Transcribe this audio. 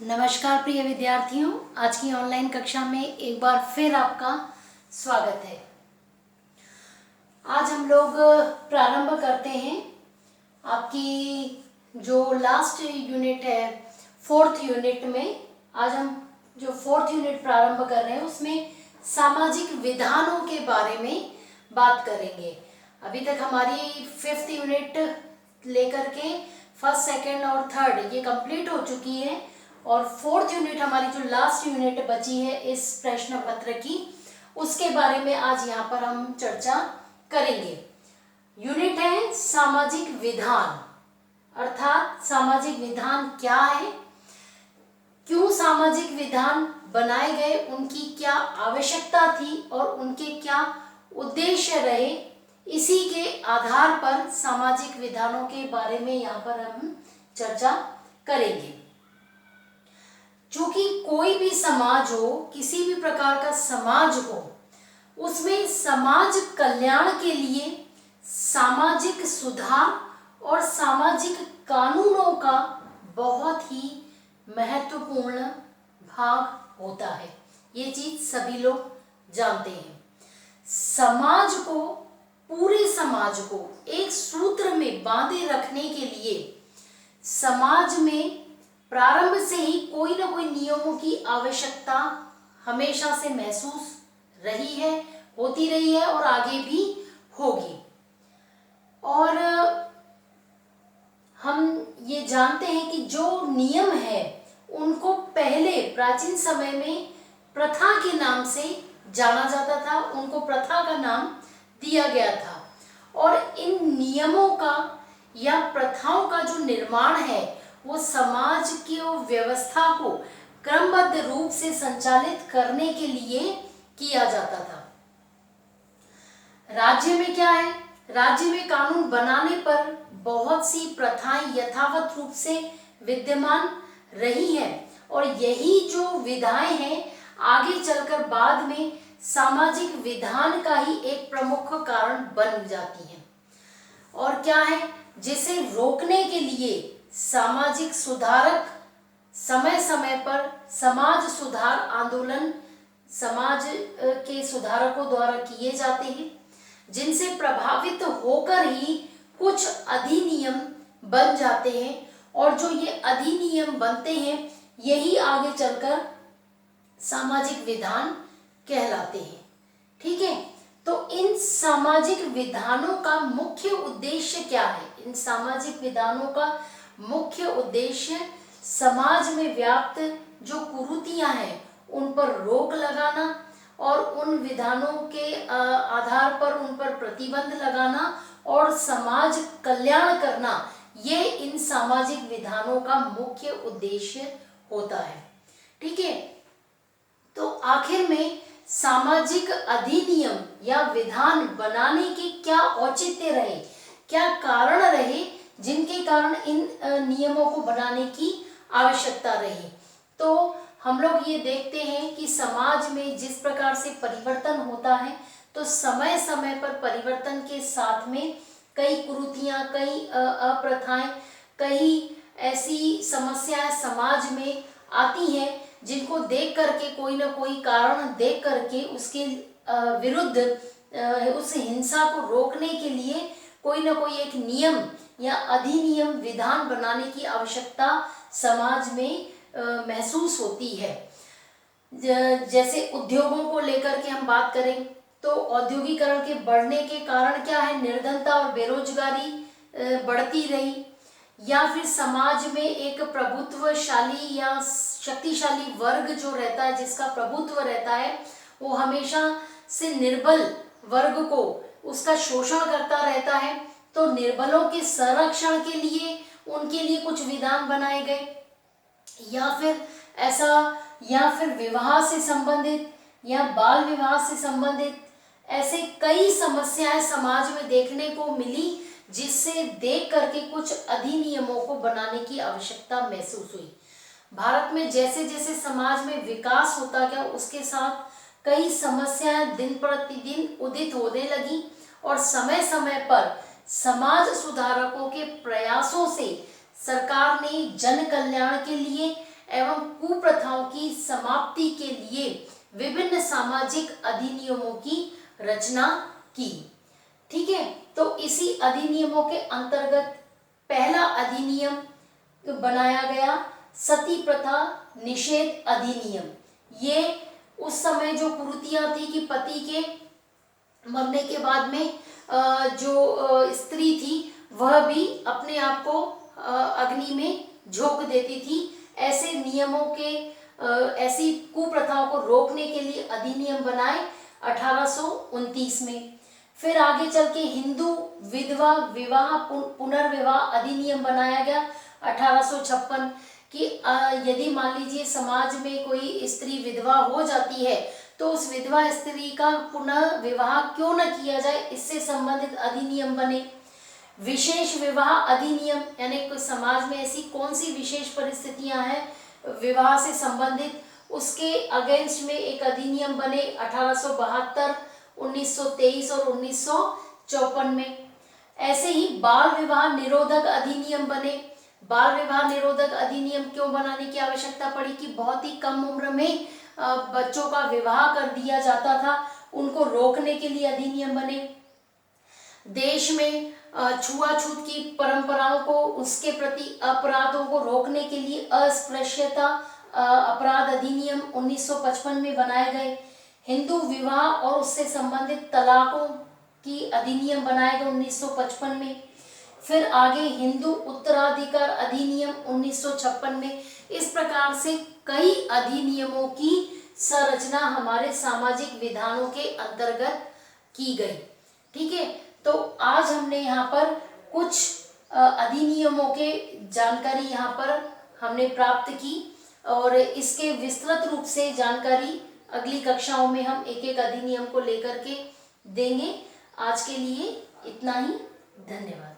नमस्कार प्रिय विद्यार्थियों, आज की ऑनलाइन कक्षा में एक बार फिर आपका स्वागत है। आज हम लोग प्रारंभ करते हैं आपकी जो लास्ट यूनिट है, फोर्थ यूनिट में। आज हम जो फोर्थ यूनिट प्रारंभ कर रहे हैं उसमें सामाजिक विधानों के बारे में बात करेंगे। अभी तक हमारी फिफ्थ यूनिट लेकर के फर्स्ट, सेकंड और थर्ड ये कंप्लीट हो चुकी है और फोर्थ यूनिट हमारी जो लास्ट यूनिट बची है इस प्रश्न पत्र की, उसके बारे में आज यहाँ पर हम चर्चा करेंगे। यूनिट है सामाजिक विधान, अर्थात सामाजिक विधान क्या है, क्यों सामाजिक विधान बनाए गए, उनकी क्या आवश्यकता थी और उनके क्या उद्देश्य रहे, इसी के आधार पर सामाजिक विधानों के बारे में यहाँ पर हम चर्चा करेंगे। चूंकि कोई भी समाज हो, किसी भी प्रकार का समाज हो, उसमें समाज कल्याण के लिए सामाजिक सुधार और सामाजिक कानूनों का बहुत ही महत्वपूर्ण भाग होता है। ये चीज सभी लोग जानते हैं। समाज को, पूरे समाज को एक सूत्र में बांधे रखने के लिए समाज में प्रारंभ से ही कोई ना कोई नियमों की आवश्यकता हमेशा से महसूस रही है, होती रही है और आगे भी होगी। और हम ये जानते हैं कि जो नियम है उनको पहले प्राचीन समय में प्रथा के नाम से जाना जाता था, उनको प्रथा का नाम दिया गया था। और इन नियमों का या प्रथाओं का जो निर्माण है वो समाज की व्यवस्था को क्रमबद्ध रूप से संचालित करने के लिए किया जाता था। राज्य में क्या है, राज्य में कानून बनाने पर बहुत सी प्रथाएं यथावत रूप से विद्यमान रही हैं और यही जो विधाएं हैं आगे चलकर बाद में सामाजिक विधान का ही एक प्रमुख कारण बन जाती हैं। और क्या है, जिसे रोकने के लिए सामाजिक सुधारक समय समय पर समाज सुधार आंदोलन समाज के सुधारकों द्वारा किए जाते हैं, जिनसे प्रभावित होकर ही कुछ अधिनियम बन जाते हैं और जो ये अधिनियम बनते हैं यही आगे चलकर सामाजिक विधान कहलाते हैं। ठीक है, तो इन सामाजिक विधानों का मुख्य उद्देश्य क्या है? इन सामाजिक विधानों का मुख्य उद्देश्य समाज में व्याप्त जो कुरीतियां हैं उन पर रोक लगाना और उन विधानों के आधार पर उन पर प्रतिबंध लगाना और समाज कल्याण करना, ये इन सामाजिक विधानों का मुख्य उद्देश्य होता है। ठीक है, तो आखिर में सामाजिक अधिनियम या विधान बनाने के क्या औचित्य रहे, क्या कारण रहे जिनके कारण इन नियमों को बनाने की आवश्यकता रही? तो हम लोग ये देखते हैं कि समाज में जिस प्रकार से परिवर्तन होता है तो समय समय पर परिवर्तन के साथ में कई कुरीतियां, कई अप्रथाएं, कई ऐसी समस्याएं समाज में आती हैं जिनको देख करके, कोई ना कोई कारण देख करके उसके विरुद्ध, उस हिंसा को रोकने के लिए कोई ना कोई एक नियम या अधिनियम, विधान बनाने की आवश्यकता समाज में महसूस होती है। जैसे उद्योगों को लेकर के हम बात करें तो औद्योगिकरण के बढ़ने के कारण क्या है, निर्धनता और बेरोजगारी बढ़ती रही, या फिर समाज में एक प्रभुत्वशाली या शक्तिशाली वर्ग जो रहता है, जिसका प्रभुत्व रहता है, वो हमेशा से निर्बल वर्ग को उसका शोषण करता रहता है। तो निर्बलों के संरक्षण के लिए उनके लिए कुछ विधान बनाए गए, या फिर विवाह से संबंधित या बाल विवाह से संबंधित ऐसे कई समस्याएं समाज में देखने को मिली, जिससे देख करके कुछ अधिनियमों को बनाने की आवश्यकता महसूस हुई। भारत में जैसे जैसे समाज में विकास होता गया उसके साथ कई समस्याएं दिन प्रतिदिन उदित होने लगी और समय समय पर समाज सुधारकों के प्रयासों से सरकार ने जन कल्याण के लिए एवं कुप्रथाओं की समाप्ति के लिए विभिन्न सामाजिक अधिनियमों की रचना की। ठीक है, तो इसी अधिनियमों के अंतर्गत पहला अधिनियम बनाया गया सती प्रथा निषेध अधिनियम। ये उस समय जो कुरीतियां थी कि पति के मरने के बाद में जो स्त्री थी वह भी अपने आप को अग्नि में झोंक देती थी, ऐसे नियमों के ऐसी कुप्रथाओं को रोकने के लिए अधिनियम बनाए 1829 में। फिर आगे चल के हिंदू विधवा विवाह पुनर्विवाह अधिनियम बनाया गया 1856 कि यदि मान लीजिए समाज में कोई स्त्री विधवा हो जाती है तो उस विधवा स्त्री का पुनः विवाह क्यों न किया जाए, इससे संबंधित अधिनियम बने। विशेष विवाह अधिनियम यानी कोई समाज में ऐसी कौन सी विशेष परिस्थितियां हैं विवाह से संबंधित, उसके अगेंस्ट में एक अधिनियम बने 1872, 1923 और 1954 में। ऐसे ही बाल विवाह निरोधक अधिनियम बने। बाल विवाह निरोधक अधिनियम क्यों बनाने की आवश्यकता पड़ी कि बहुत ही कम उम्र में बच्चों का विवाह कर दिया जाता था, उनको रोकने के लिए अधिनियम बने। देश में छुआछूत की परंपराओं को, उसके प्रति अपराधों को रोकने के लिए अस्पृश्यता अपराध अधिनियम 1955 में बनाए गए। हिंदू विवाह और उससे संबंधित तलाकों की अधिनियम बनाए गए 1955 में। फिर आगे हिंदू उत्तराधिकार अधिनियम 1956 में। इस प्रकार से कई अधिनियमों की संरचना हमारे सामाजिक विधानों के अंतर्गत की गई। ठीक है, तो आज हमने यहाँ पर कुछ अधिनियमों के जानकारी यहाँ पर हमने प्राप्त की और इसके विस्तृत रूप से जानकारी अगली कक्षाओं में हम एक एक अधिनियम को लेकर के देंगे। आज के लिए इतना ही, धन्यवाद।